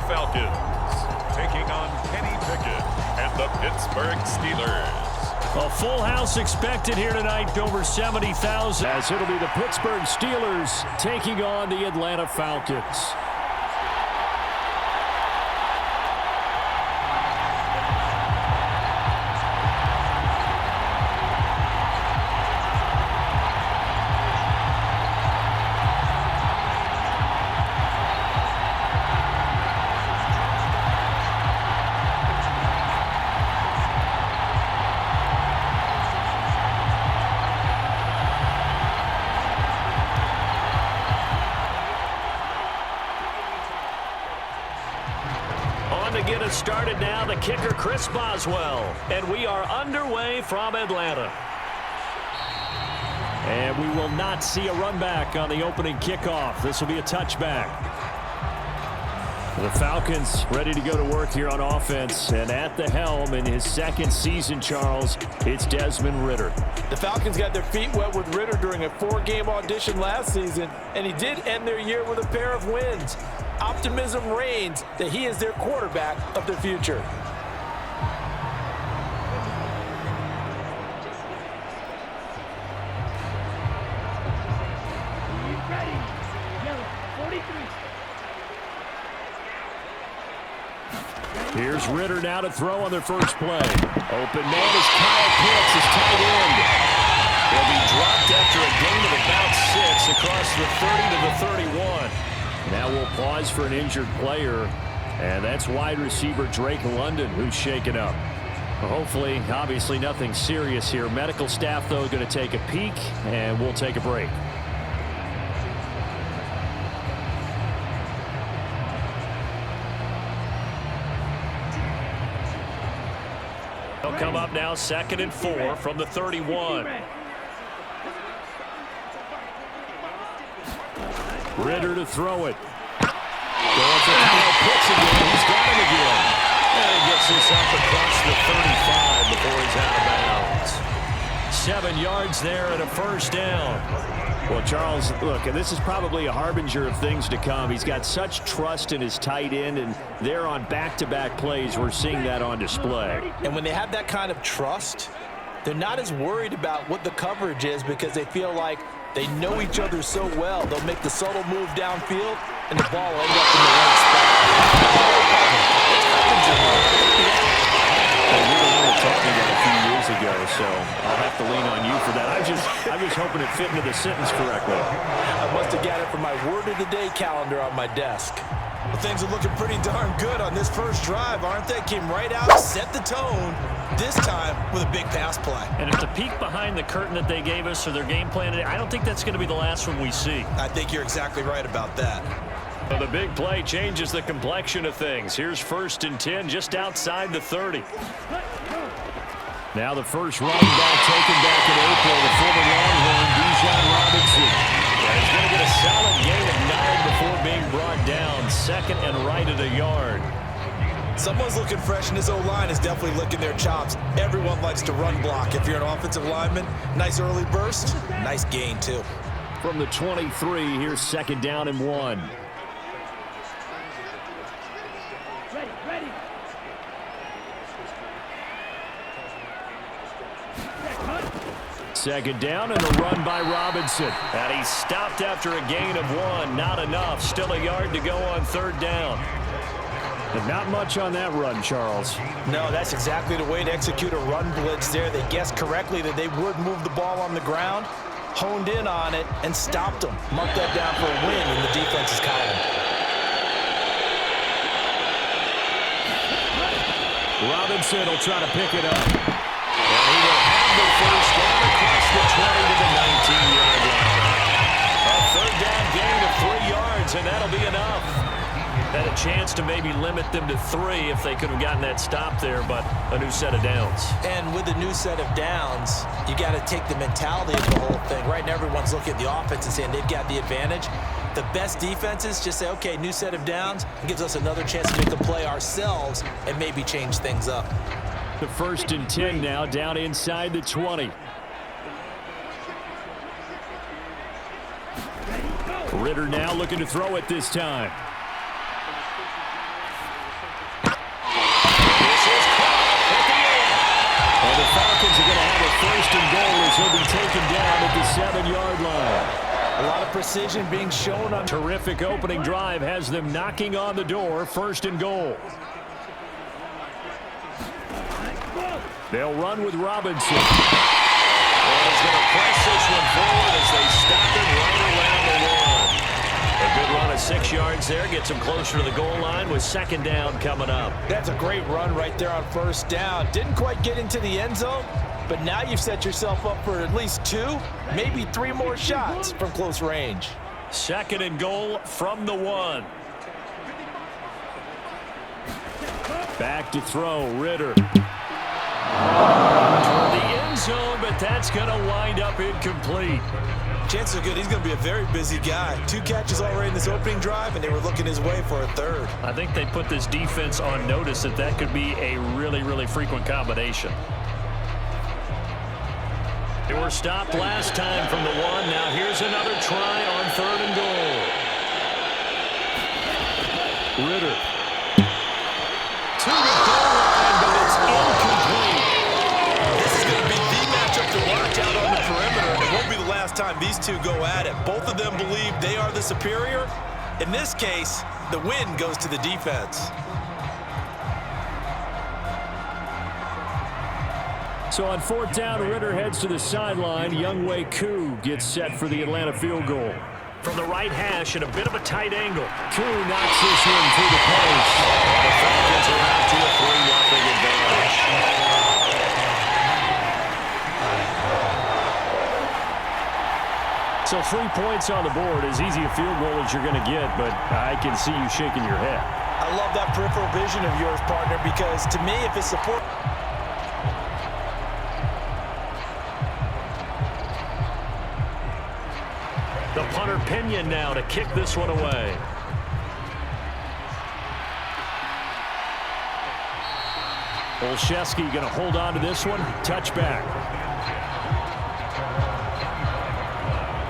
Falcons, taking on Kenny Pickett and the Pittsburgh Steelers. A full house expected here tonight, over 70,000. As it'll be the Pittsburgh Steelers taking on the Atlanta Falcons. To get us started now, the kicker Chris Boswell, and we are underway from Atlanta. And we will not see a run back on the opening kickoff. This will be a touchback. The Falcons ready to go to work here on offense, and at the helm in his second season, Charles, it's Desmond Ridder. The Falcons got their feet wet with Ridder during a 4-game audition last season, and he did end their year with a pair of wins. Optimism reigns that he is their quarterback of the future. Here's Ridder now to throw on their first play. Open man is Kyle Pitts, his tight end. He'll be dropped after a gain of about 6 across the 30 to the 31. Now we'll pause for an injured player, and that's wide receiver Drake London, who's shaken up. Well, hopefully, obviously nothing serious here. Medical staff, though, going to take a peek, and we'll take a break. They'll come up now, 2nd and 4 from the 31. Ridder to throw it. Going for Kyle Pitts again. He's got him again. And he gets this up across the 35 before he's out of bounds. 7 yards there and a first down. Well, Charles, look, this is probably a harbinger of things to come. He's got such trust in his tight end, and they're on back-to-back plays. We're seeing that on display. And when they have that kind of trust, they're not as worried about what the coverage is because they feel like they know each other so well. They'll make the subtle move downfield, and the ball will end up in the right spot. Well, you were the one talking about a few years ago, so I'll have to lean on you for that. I was hoping it fit into the sentence correctly. I must have got it from my word of the day calendar on my desk. Well, things are looking pretty darn good on this first drive, aren't they? Came right out, set the tone, this time with a big pass play. And if the peek behind the curtain that they gave us or their game plan today, I don't think that's going to be the last one we see. I think you're exactly right about that. Well, the big play changes the complexion of things. Here's 1st and 10 just outside the 30. Now the first running back taken back in April, the former Longhorn, Bijan Robinson. And he's going to get a solid gain of 9 before being brought down. 2nd and right at a yard. Someone's looking fresh, and his O-line is definitely licking their chops. Everyone likes to run block. If you're an offensive lineman, nice early burst, nice gain too. From the 23, here's 2nd down and 1. Ready. 2nd down and a run by Robinson. And he stopped after a gain of 1. Not enough. Still a yard to go on 3rd down. And not much on that run, Charles. No, that's exactly the way to execute a run blitz there. They guessed correctly that they would move the ball on the ground, honed in on it, and stopped them. Marked that down for a win in the defense's column. Robinson will try to pick it up. And he will have the first down across the 20 to the 19-yard line. A 3rd down gain of 3 yards, and that'll be enough. Had a chance to maybe limit them to 3 if they could have gotten that stop there, but a new set of downs. And with a new set of downs, you got to take the mentality of the whole thing. Right now, everyone's looking at the offense and saying they've got the advantage. The best defenses just say, okay, new set of downs. It gives us another chance to make a play ourselves and maybe change things up. The 1st and 10 now, down inside the 20. Ridder now looking to throw it this time. first and goal as he'll be taken down at the 7-yard line. A lot of precision being shown on. Terrific opening drive has them knocking on the door. First and goal. They'll run with Robinson. And he's going to press this one forward as they stop him right around the 1. A good run of 6 yards there. Gets him closer to the goal line with second down coming up. That's a great run right there on first down. Didn't quite get into the end zone, but now you've set yourself up for at least 2, maybe 3 more shots from close range. Second and goal from the 1. Back to throw, Ritter. The end zone, but that's going to wind up incomplete. Chances are good he's going to be a very busy guy. 2 catches already in this opening drive, and they were looking his way for a 3rd. I think they put this defense on notice that that could be a really, really frequent combination. They were stopped last time from the 1. Now here's another try on 3rd and goal. Ritter. To the goal line, but it's incomplete. This is going to be the matchup to watch out on the perimeter. It won't be the last time these two go at it. Both of them believe they are the superior. In this case, the win goes to the defense. So on 4th down, Ritter heads to the sideline. Younghoe Koo gets set for the Atlanta field goal. From the right hash at a bit of a tight angle. Koo knocks this in through the post. The Falcons are out to a 3-0 advantage. So 3 points on the board, as easy a field goal as you're going to get, but I can see you shaking your head. I love that peripheral vision of yours, partner, because to me, if it's support. The punter Pinion now to kick this one away. Olszewski going to hold on to this one. Touchback.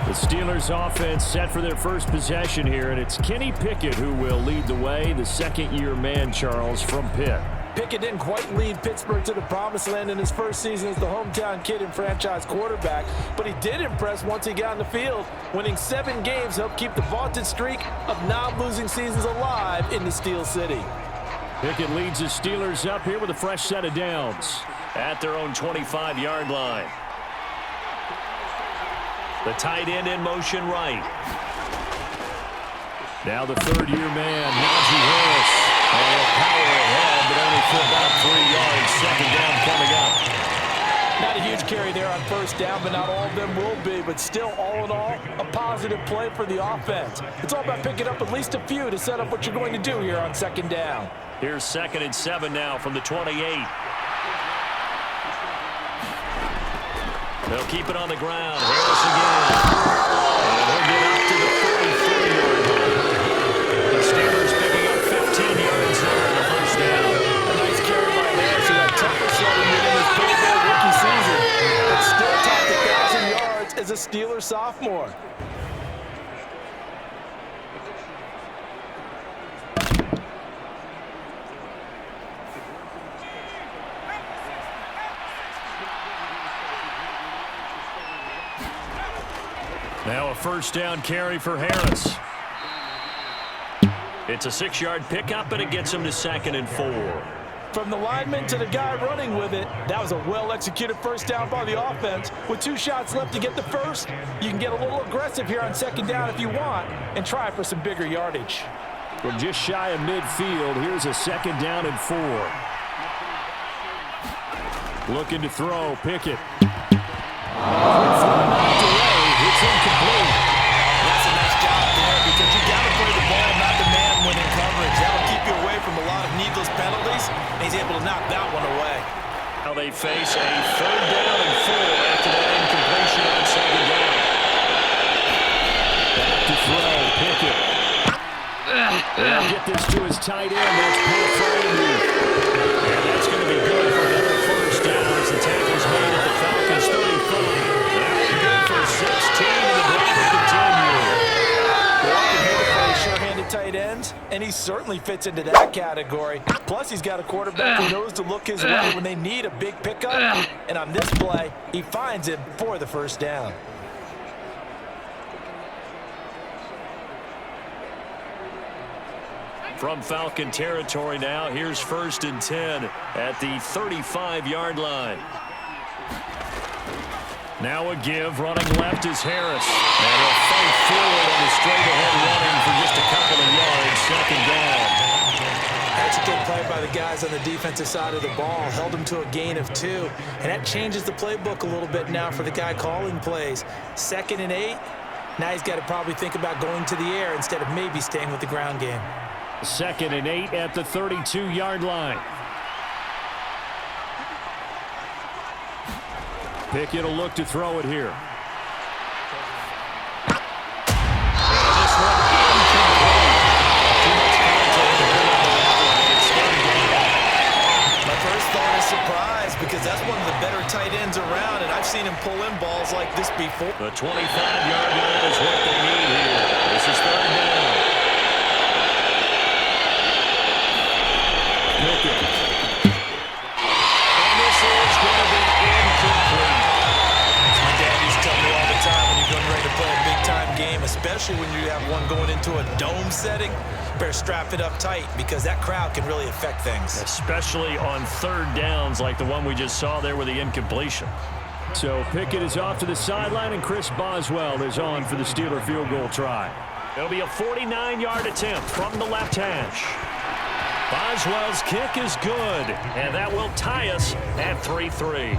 The Steelers offense set for their first possession here, and it's Kenny Pickett who will lead the way, the second-year man, Charles, from Pitt. Pickett didn't quite lead Pittsburgh to the promised land in his first season as the hometown kid and franchise quarterback, but he did impress once he got on the field. Winning 7 games helped keep the vaunted streak of non-losing seasons alive in the Steel City. Pickett leads the Steelers up here with a fresh set of downs at their own 25-yard line. The tight end in motion right. Now the third-year man, Najee Harris. Power ahead, but only for about 3 yards. Second down coming up. Not a huge carry there on first down, but not all of them will be. But still, all in all, a positive play for the offense. It's all about picking up at least a few to set up what you're going to do here on second down. Here's 2nd and 7 now from the 28. They'll keep it on the ground. Harris again. And he'll get up to the 43-yard line. The Steelers picking up 15 yards there on the first down. A nice carry by Harris, who had tougher sledding within his Pro Bowl rookie season, but still topped 1,000 yards as a Steeler sophomore. Now a first down carry for Harris. It's a 6-yard pickup, and it gets him to 2nd and 4. From the lineman to the guy running with it, that was a well-executed first down by the offense. With 2 shots left to get the first, you can get a little aggressive here on second down if you want and try for some bigger yardage. From just shy of midfield, here's a 2nd down and 4. Looking to throw, Pickett. It's incomplete. That's a nice job there because you got to play the ball, not the man when in coverage. That'll keep you away from a lot of needless penalties, and he's able to knock that one away. Now they face a 3rd down and 4 after that incompletion on 2nd down. Back to throw, Pickett. They'll get this to his tight end. That's Paul Freiermuth. And that's going to be good for another first down as the tackle's made at the Falcons 35. For 16, and the drive will continue. Walking here for a sure-handed tight end. ends, and he certainly fits into that category. Plus, he's got a quarterback who knows to look his way when they need a big pickup. And on this play, he finds him for the first down. From Falcon territory now, here's 1st and 10 at the 35-yard line. Now a give, running left is Harris. And a fight forward on the straight-ahead running for just a couple of yards, 2nd down. That's a good play by the guys on the defensive side of the ball. Held him to a gain of 2. And that changes the playbook a little bit now for the guy calling plays. 2nd and 8. Now he's got to probably think about going to the air instead of maybe staying with the ground game. 2nd and 8 at the 32-yard line. Pickett will look to throw it here. My first thought is surprise because that's one of the better tight ends around, and I've seen him pull in balls like this before. The 25-yard line is what they need here. This is 3rd down. Pickett. And this is going to be incomplete. My dad used to tell me all the time when you're getting ready to play a big-time game, especially when you have one going into a dome setting, better strap it up tight because that crowd can really affect things. Especially on 3rd downs like the one we just saw there with the incompletion. So Pickett is off to the sideline, and Chris Boswell is on for the Steeler field goal try. It'll be a 49-yard attempt from the left hash. Boswell's kick is good, and that will tie us at 3-3.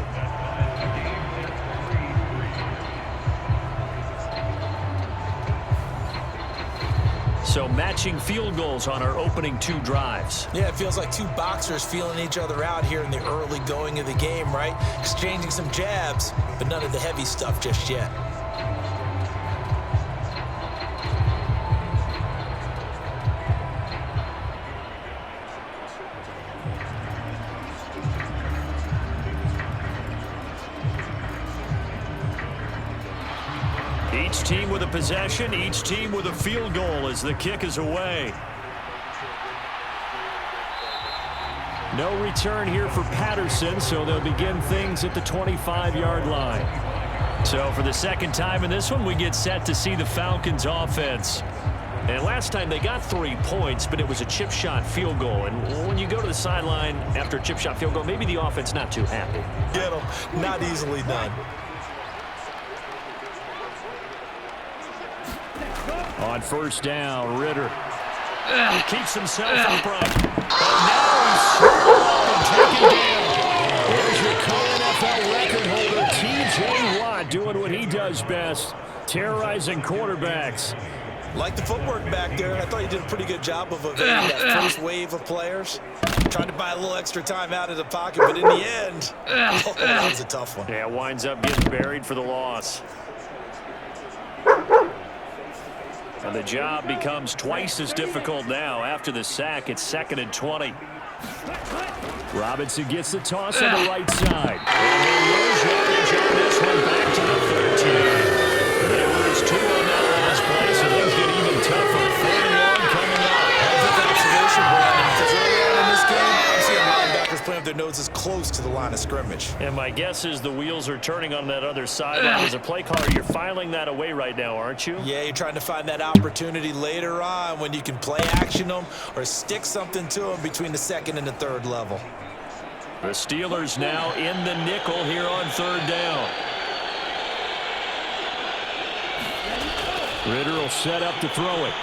So matching field goals on our opening 2 drives. Yeah, it feels like 2 boxers feeling each other out here in the early going of the game, right? Exchanging some jabs, but none of the heavy stuff just yet. Each team with a possession, each team with a field goal as the kick is away. No return here for Patterson, so they'll begin things at the 25-yard line. So for the 2nd time in this one, we get set to see the Falcons offense. And last time they got 3 points, but it was a chip shot field goal. And when you go to the sideline after a chip shot field goal, maybe the offense not too happy. Get them. Not easily done. On 1st down, Ritter. Keeps himself upright. But now he's swung up and taken down. There's your co-NFL record holder, T.J. Watt, doing what he does best, terrorizing quarterbacks. Like the footwork back there, I thought you did a pretty good job of evading that first wave of players. Tried to buy a little extra time out of the pocket, but in the end, that was a tough one. Yeah, winds up getting buried for the loss. And the job becomes twice as difficult now. After the sack, it's 2nd and 20. Robinson gets the toss on the right side. And they lose yardage on this one back to the 13. They lose 2 on that last play, so things get even tougher. 4th and 1 coming up. That's an observation, Brandon, because early on in this game, I'm seeing linebackers playing with their noses close to the line of scrimmage. And my guess is the wheels are turning on that other sideline. As a play caller, you're filing that away right now, aren't you? Yeah, you're trying to find that opportunity later on when you can play action them or stick something to them between the 2nd and the 3rd level. The Steelers now in the nickel here on 3rd down. Ritter will set up to throw it.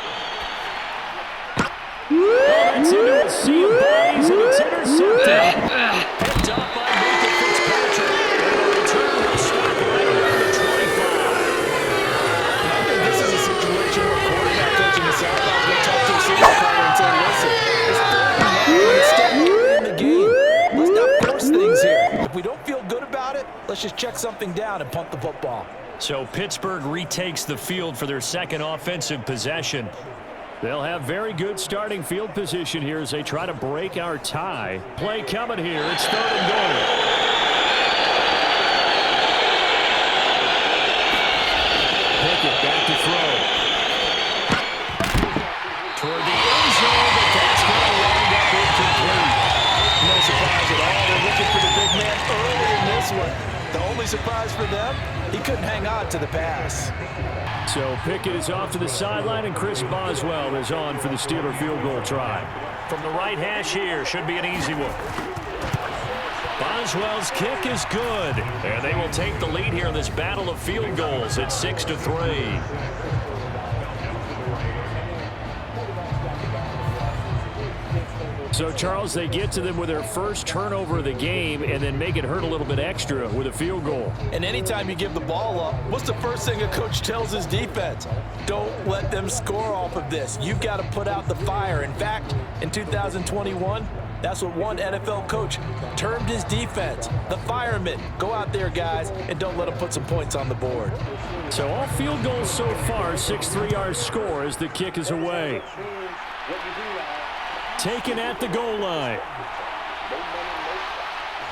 It's into a sea of bodies, and it's intercepted. Picked up by Micah Fitzpatrick. And the return will stop right around the 25. I think this is a situation where quarterback coaching the sideline is going to talk to a signal caller and say, listen, it's 3rd and 9. Let's stay in the game. Let's not force things here. If we don't feel good about it, let's just check something down and punt the football. So Pittsburgh retakes the field for their 2nd offensive possession. They'll have very good starting field position here as they try to break our tie. Play coming here. It's 3rd and goal. Pickett back to throw. Toward the end them, he couldn't hang on to the pass. So Pickett is off to the sideline, and Chris Boswell is on for the Steeler field goal try. From the right hash here, should be an easy one. Boswell's kick is good, and they will take the lead here in this battle of field goals at 6-3. So, Charles, they get to them with their first turnover of the game and then make it hurt a little bit extra with a field goal. And anytime you give the ball up, what's the first thing a coach tells his defense? Don't let them score off of this. You've got to put out the fire. In fact, in 2021, that's what one NFL coach termed his defense, the firemen. Go out there, guys, and don't let them put some points on the board. So all field goals so far, 6-3 our score as the kick is away. Taken at the goal line.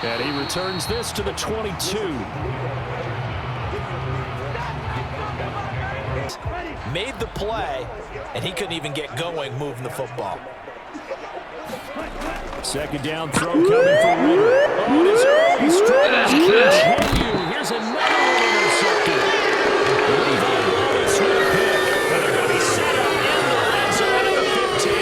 And he returns this to the 22. Made the play, and he couldn't even get going moving the football. Second down throw coming from Ritter. Oh, this early struggles continue. Here's another one intercepted. Levi with a pick. And they're going to be set up in the red zone at the 15.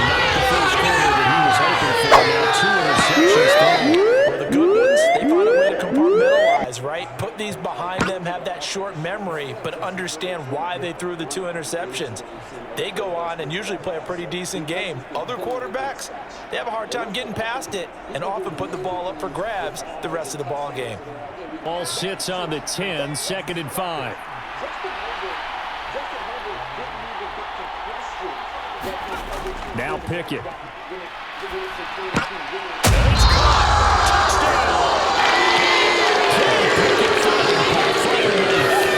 Not the first quarter that he was hoping for. Now 2 interceptions thrown. Well, the good ones, they find a way to compartmentalize, right? Put these behind them, have that short memory, but understand why they threw the 2 interceptions. They go on and usually play a pretty decent game. Other quarterbacks, they have a hard time getting past it and often put the ball up for grabs the rest of the ball game. Ball sits on the 10, 2nd and 5. Now Pickett.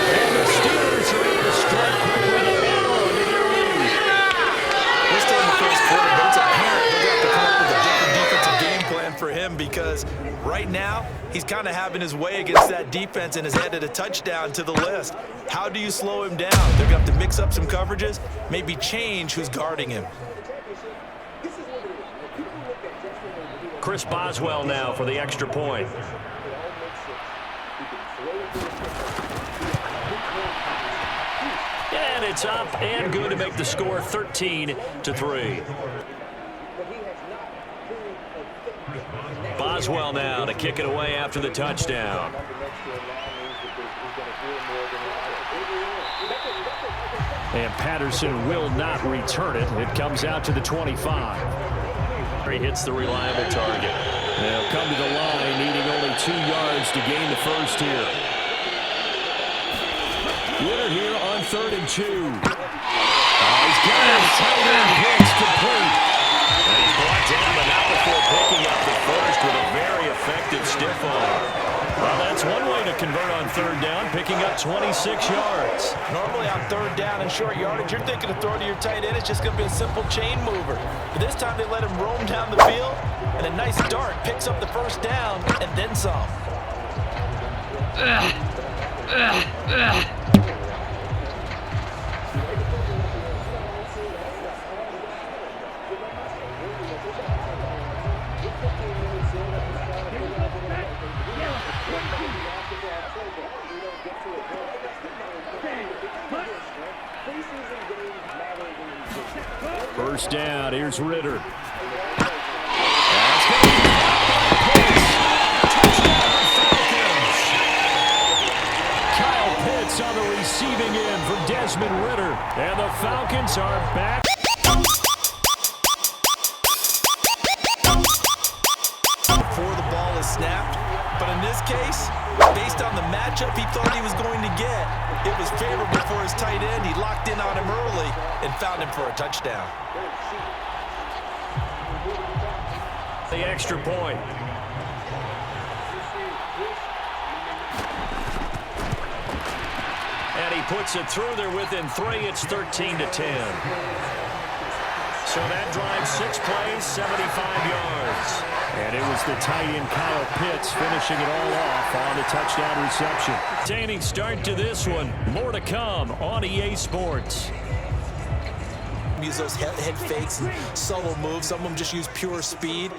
And the Steelers are able to strike quickly with an arrow into their lead. We're still in the first quarter, but it's apparent they're going to have to come up with a different defensive game plan for him because right now he's kind of having his way against that defense and has added a touchdown to the list. How do you slow him down? They're going to have to mix up some coverages, maybe change who's guarding him. Chris Boswell now for the extra point. And it's up and good to make the score 13-3. Boswell now to kick it away after the touchdown. And Patterson will not return it. It comes out to the 25. He hits the reliable target. They'll come to the line, needing only 2 yards to gain the first here. Winner here on 3rd and 2. He's got it. Tight end hits complete. And he's brought down, but not before picking up the first with a very effective stiff arm. Well, that's one way to convert on 3rd down, picking up 26 yards. Normally on 3rd down and short yardage, you're thinking of throwing to your tight end. It's just going to be a simple chain mover. But this time they let him roam down the field, and a nice dart picks up the first down and then some. First down, here's Ritter. Kyle Pitts on the receiving end from Desmond Ritter. And the Falcons are back. Before the ball is snapped, but in this case, based on the matchup he thought he was going to get, it was favorable for his tight end. He locked in on him early and found him for a touchdown. The extra point. And he puts it through there within 3. It's 13-10. So that drives 6 plays, 75 yards. And it was the tight end Kyle Pitts finishing it all off on the touchdown reception. Entertaining start to this one. More to come on EA Sports. them use those head fakes and subtle moves. Some of them just use pure speed.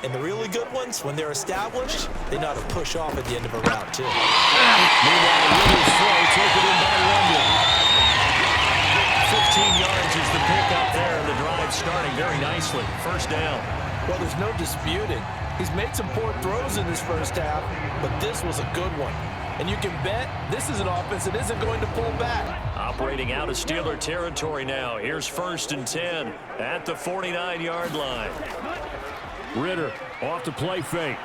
And the really good ones, when they're established, they know how to push off at the end of a round, too. Meanwhile, really slow, taken in by London. 15 yards is the pickup there, and the drive starting very nicely. First down. Well, there's no disputing. He's made some poor throws in this first half, but this was a good one. And you can bet this is an offense that isn't going to pull back. Operating out of Steeler territory now. Here's 1st and 10 at the 49-yard line. Ritter off the play fake.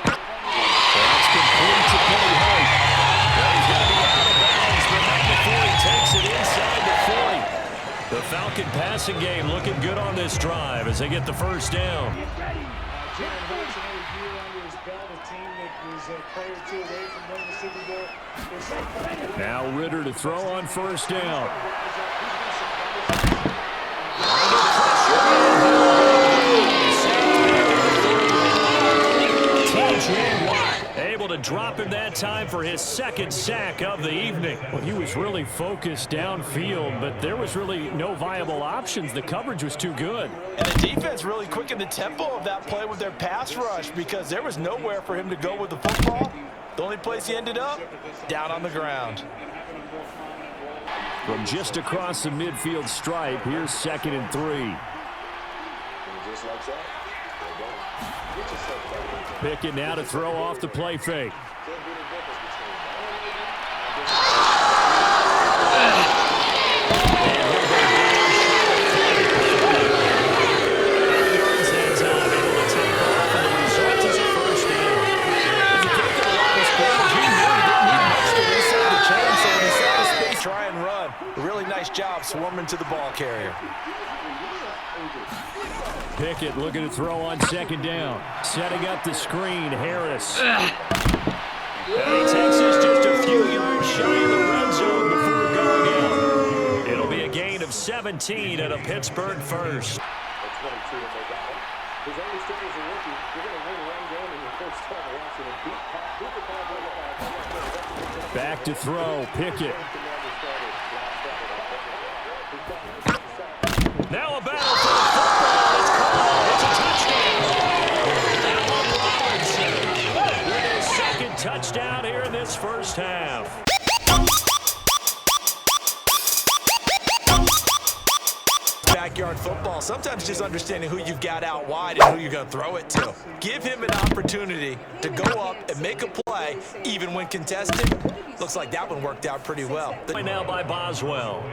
That's complete to Kenny Holt. He's going to be out of bounds, but not before he takes it inside the 40. The Falcon passing game looking good on this drive as they get the first down. Now Ritter to throw on 1st down. Able to drop him that time for his 2nd sack of the evening. Well, he was really focused downfield, but there was really no viable options. The coverage was too good. And the defense really quickened the tempo of that play with their pass rush because there was nowhere for him to go with the football. The only place he ended up, down on the ground. From just across the midfield stripe, here's 2nd and 3. Pickett now to throw off the play fake. Try and run. A really nice job swarming to the ball carrier. Pickett looking to throw on 2nd down. Setting up the screen, Harris. And he takes us just a few yards shy of the red zone before going out. It'll be a gain of 17 and a Pittsburgh first. Back to throw, Pickett. Now a battle for the football. It's called. It's a touchdown. Allen Robinson with his 2nd touchdown here in this first half. Backyard football, sometimes just understanding who you've got out wide and who you're going to throw it to. Give him an opportunity to go up and make a play, even when contested. Looks like that one worked out pretty well. Now by Boswell.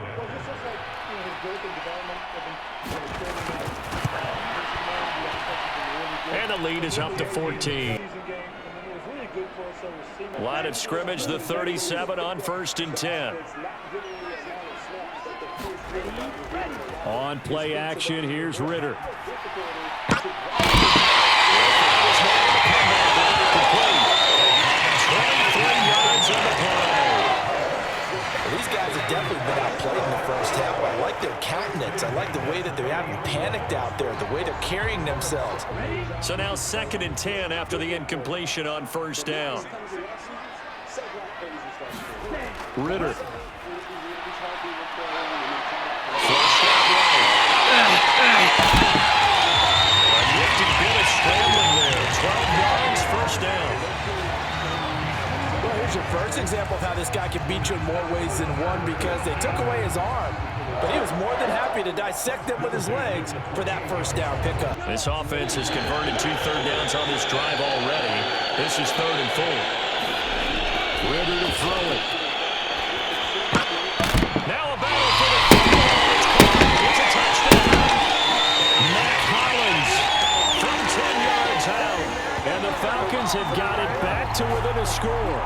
And the lead is up to 14. Line of scrimmage, the 37 on 1st and 10. On play action, here's Ritter. These guys have definitely been outplayed in the first half. I like their countenance. I like the way that they're having panicked out there, the way they're carrying themselves. So now 2nd and 10 after the incompletion on 1st down. Ritter. A nifty bit of scrambling there. 12 yards, 1st down. Well, here's your first example of how this guy can beat you in more ways than one because they took away his arm. But he was more than happy to dissect them with his legs for that 1st down pickup. This offense has converted 2 third downs on this drive already. This is 3rd and 4. Ritter to throw it. Now a battle for the football. It's a touchdown. Matt Collins From 10 yards out. and the Falcons have got it back to within a score.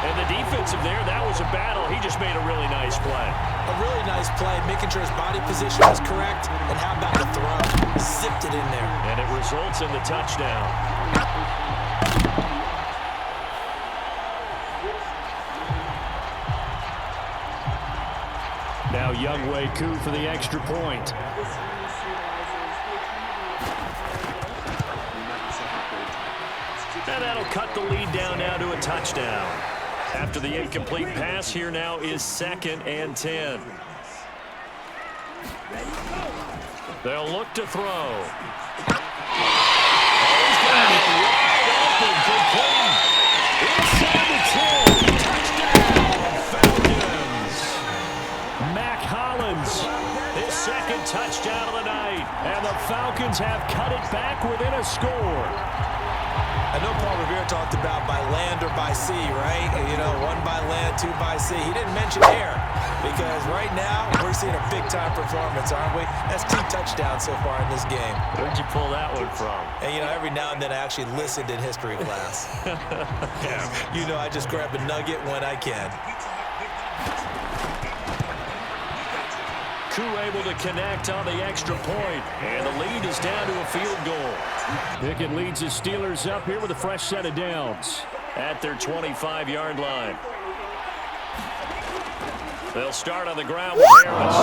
And the defensive there, that was a battle. He just made a really nice play. A really nice play, making sure his body position was correct. And how about the throw? Zipped it in there. And it results in the touchdown. Now Youngway Koo for the extra point. And that'll cut the lead down now to a touchdown. After the incomplete pass, here now is 2nd and 10. They'll look to throw. He's got it wide open, complete. Inside the 10. Touchdown, Falcons. Mac Hollins, his second touchdown of the night. And the Falcons have cut it back within a score. I know Paul Revere talked about by land or by sea, right? You know, 1 by land, 2 by sea. He didn't mention air because right now we're seeing a big-time performance, aren't we? That's 2 touchdowns so far in this game. Where'd you pull that one from? And, you know, every now and then I actually listened in history class. Yeah. You know, I just grab a nugget when I can. Able to connect on the extra point, and the lead is down to a field goal. Pickett leads the Steelers up here with a fresh set of downs at their 25-yard line. They'll start on the ground with Harris.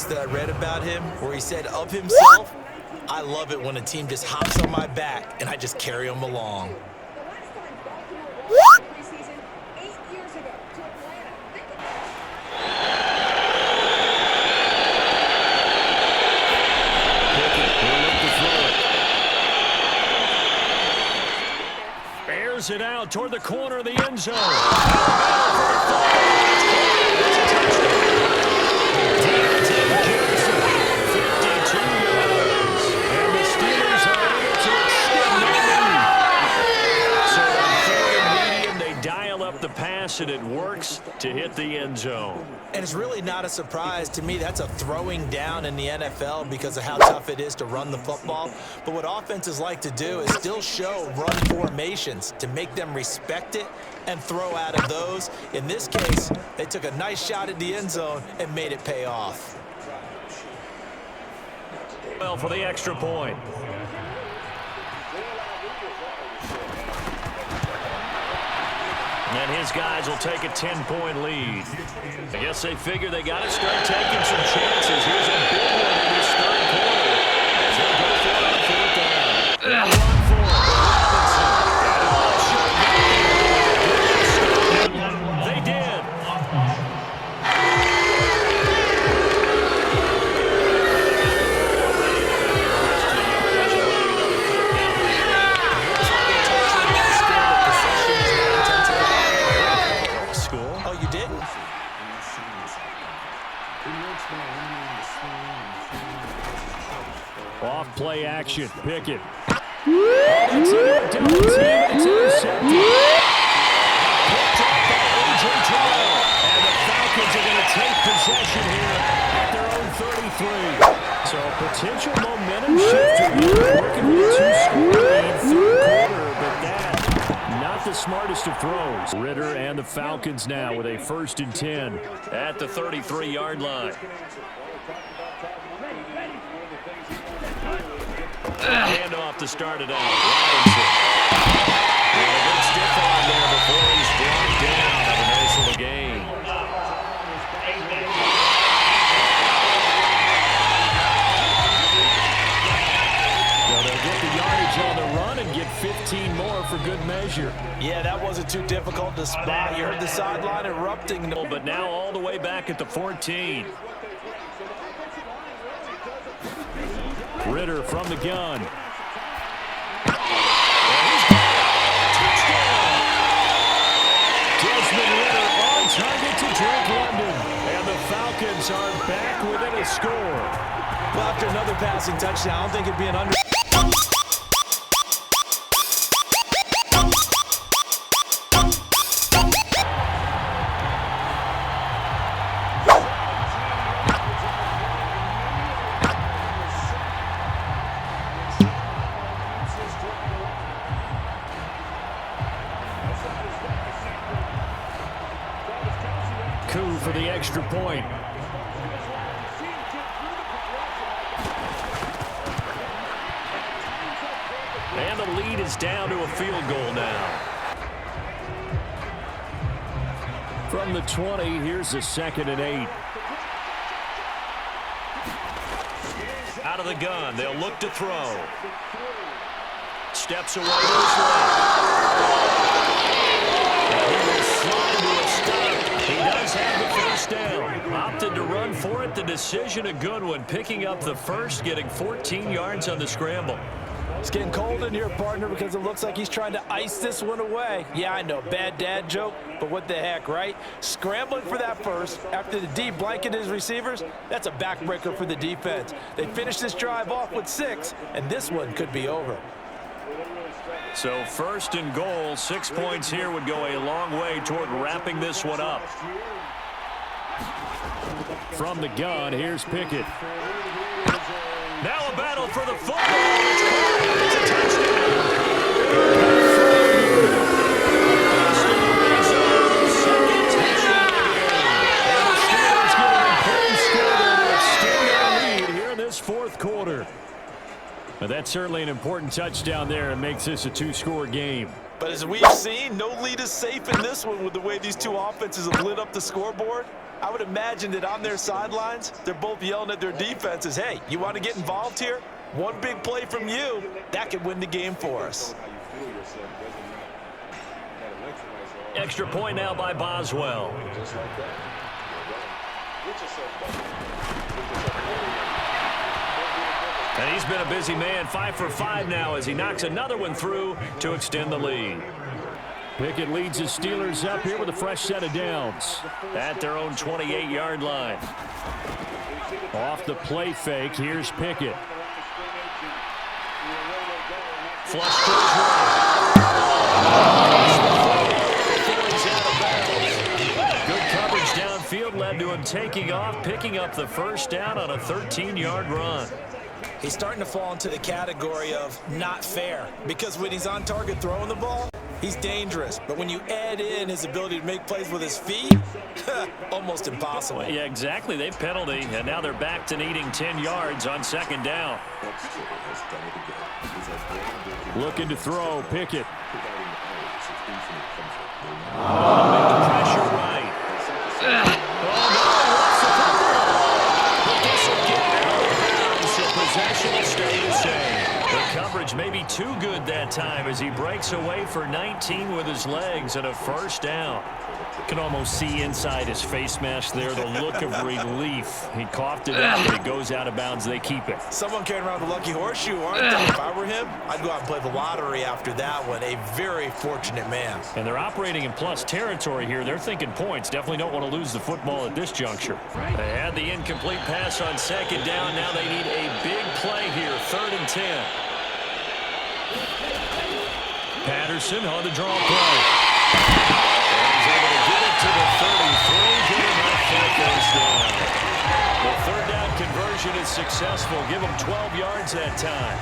That I read about him where he said of himself, I love it when a team just hops on my back and I just carry them along. Preseason 8 years ago to Atlanta. Airs it out toward the corner of the end zone. And it works to hit the end zone. And it's really not a surprise to me. That's a throwing down in the NFL because of how tough it is to run the football. But what offenses like to do is still show run formations to make them respect it and throw out of those. In this case, they took a nice shot at the end zone and made it pay off. Well, for the extra point. And his guys will take a 10-point lead. I guess they figure they got to start taking some chances. Here's a big one in this third quarter. They'll go for it on 4th down. And run for it. They did. Off-play action. Pickett. It's double team. It's intercepted. Picked up by A.J. Terrell. And the Falcons are going to take possession here at their own 33. So potential momentum shifter here. Working with a 2-score lead third quarter, but that not the smartest of throws. Ritter and the Falcons now with a 1st and 10 at the 33-yard line. Handoff to start it out. Robinson. And a big stiff on there before he's brought down. Have a nice little gain. So they'll get the yardage on the run and get 15 more for good measure. Yeah, that wasn't too difficult to spot. You heard the sideline erupting. But now all the way back at the 14. Ritter from the gun. Desmond Ritter on target to Drake London. And the Falcons are back within a score. Well, after another passing touchdown, I don't think it'd be an under. For the extra point. And the lead is down to a field goal now. From the 20, here's the 2nd and 8. Out of the gun. They'll look to throw. Steps away to his left. He will slide to a stop. He does have the first down. Opted to run for it. The decision a good one. Picking up the first, getting 14 yards on the scramble. It's getting cold in here, partner, because it looks like he's trying to ice this one away. Yeah, I know, bad dad joke, but what the heck, right? Scrambling for that first after the D blanketed his receivers, that's a backbreaker for the defense. They finished this drive off with 6, and this one could be over. So first and goal, 6 points here would go a long way toward wrapping this one up. From the gun, here's Pickett. Now a battle for the football. It's a touchdown. Second touchdown of the game. And the Steelers get an important score to extend their lead here in this fourth quarter. Well, that's certainly an important touchdown there and makes this a 2-score game. But as we've seen, no lead is safe in this one with the way these two offenses have lit up the scoreboard. I would imagine that on their sidelines, they're both yelling at their defenses, hey, you want to get involved here? One big play from you, that could win the game for us. Extra point now by Boswell. And he's been a busy man, 5 for 5 now as he knocks another one through to extend the lead. Pickett leads his Steelers up here with a fresh set of downs. At their own 28-yard line. Off the play fake, here's Pickett. Flush to his right. Good coverage downfield led to him taking off, picking up the first down on a 13-yard run. He's starting to fall into the category of not fair because when he's on target throwing the ball, he's dangerous. But when you add in his ability to make plays with his feet, almost impossible. Yeah, exactly. They penalty, and now they're back to needing 10 yards on second down. Looking to throw, Pickett. Make the pressure right. Oh, no, but this will get out of bounds, so possession will stay the same. The coverage may be too good that time as he breaks away for 19 with his legs and a first down. Can almost see inside his face mask there the look of relief. He coughed it out, but it goes out of bounds. They keep it. Someone carrying around the lucky horseshoe, aren't they? If I were him, I'd go out and play the lottery after that one. A very fortunate man. And they're operating in plus territory here. They're thinking points. Definitely don't want to lose the football at this juncture. They had the incomplete pass on second down. Now they need a big play here, 3rd and 10. Patterson on the draw play. He's able to get it to the 33, get him that first down. The 3rd down conversion is successful. Give him 12 yards that time.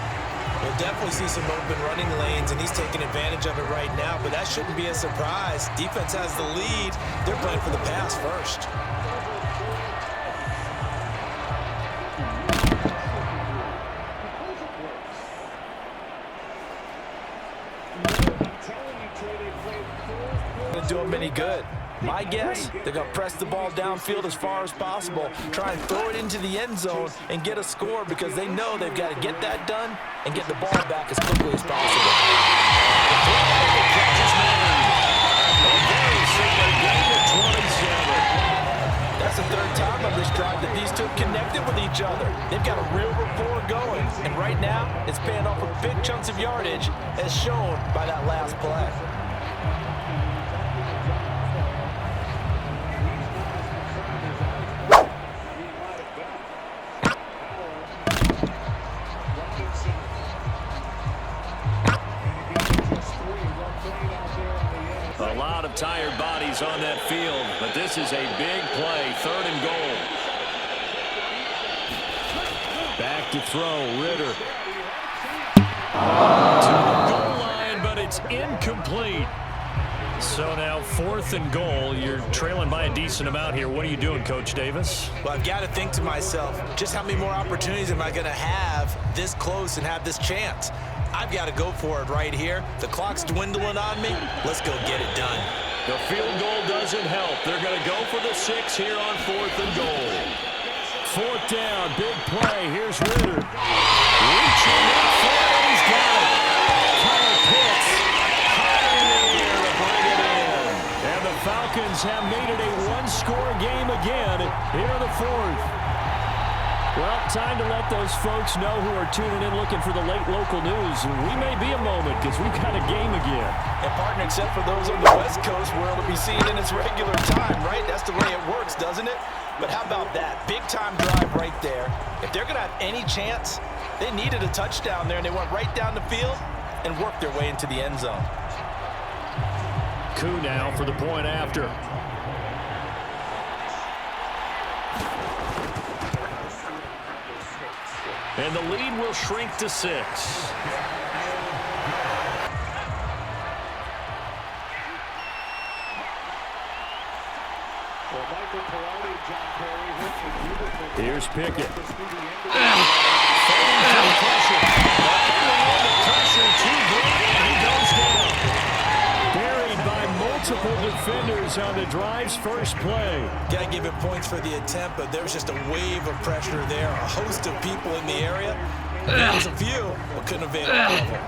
We'll definitely see some open running lanes, and he's taking advantage of it right now, but that shouldn't be a surprise. Defense has the lead. They're playing for the pass first. Do them any good. My guess, they're going to press the ball downfield as far as possible, try and throw it into the end zone and get a score because they know they've got to get that done and get the ball back as quickly as possible. That's the 3rd time on this drive that these two connected with each other. They've got a real rapport going, and right now it's paying off with big chunks of yardage as shown by that last play. A lot of tired bodies on that field, but this is a big play, 3rd and goal. Back to throw, Ritter. To the goal line, but it's incomplete. So now 4th and goal. You're trailing by a decent amount here. What are you doing, Coach Davis? Well, I've got to think to myself, just how many more opportunities am I going to have this close and have this chance? I've got to go for it right here. The clock's dwindling on me. Let's go get it done. The field goal doesn't help. They're going to go for the 6 here on 4th and goal. 4th down. Big play. Here's Ritter. Reaching up for it, and he's got it. Kyle Pitts high in the air to bring it in. And the Falcons have made it a one-score game again here in the 4th. Well, time to let those folks know who are tuning in looking for the late local news. We may be a moment because we've got a game again. And partner, except for those on the West Coast where it'll be seen in its regular time, right? That's the way it works, doesn't it? But how about that? Big-time drive right there. If they're going to have any chance, they needed a touchdown there, and they went right down the field and worked their way into the end zone. Koo now for the point after. And the lead will shrink to 6. Here's Pickett. Buried by multiple defenders on the drive's first play. Got to give him points for the attempt, but there was just a wave of pressure there. A host of people in the area. There was a few, but couldn't evade all of them.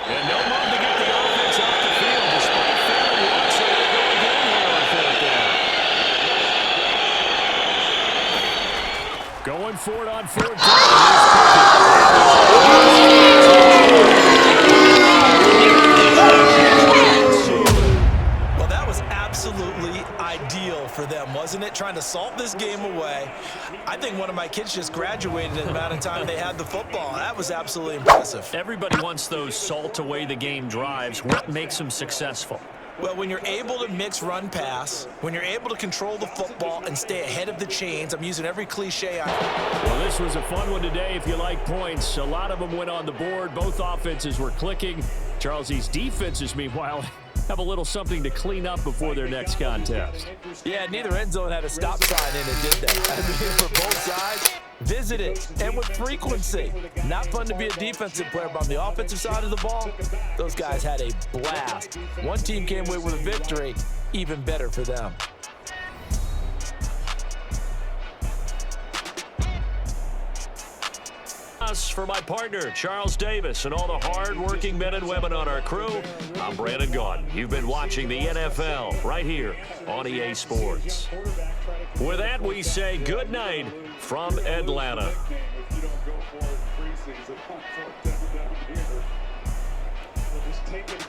And no move to get the offense off the field despite failing once, so they're going down here on 4th down. Going for it on 4th down. Well, that was absolutely ideal for them, wasn't it? Trying to salt this game away. I think one of my kids just graduated in the amount of time they had the football. That was absolutely impressive. Everybody wants those salt away the game drives. What makes them successful? Well, when you're able to mix run-pass, when you're able to control the football and stay ahead of the chains, I'm using every cliche on. Well, this was a fun one today if you like points. A lot of them went on the board. Both offenses were clicking. Charles, these defenses, meanwhile, have a little something to clean up before their next contest. Yeah, neither end zone had a stop sign and it did that. I mean, for both sides, visit it, and with frequency. Not fun to be a defensive player, but on the offensive side of the ball, those guys had a blast. One team came away with a victory, even better for them. For my partner, Charles Davis, and all the hard-working men and women on our crew, I'm Brandon Gaudin. You've been watching the NFL right here on EA Sports. With that, we say good night from Atlanta. You don't go for preseason on 4th down here. We'll just take it.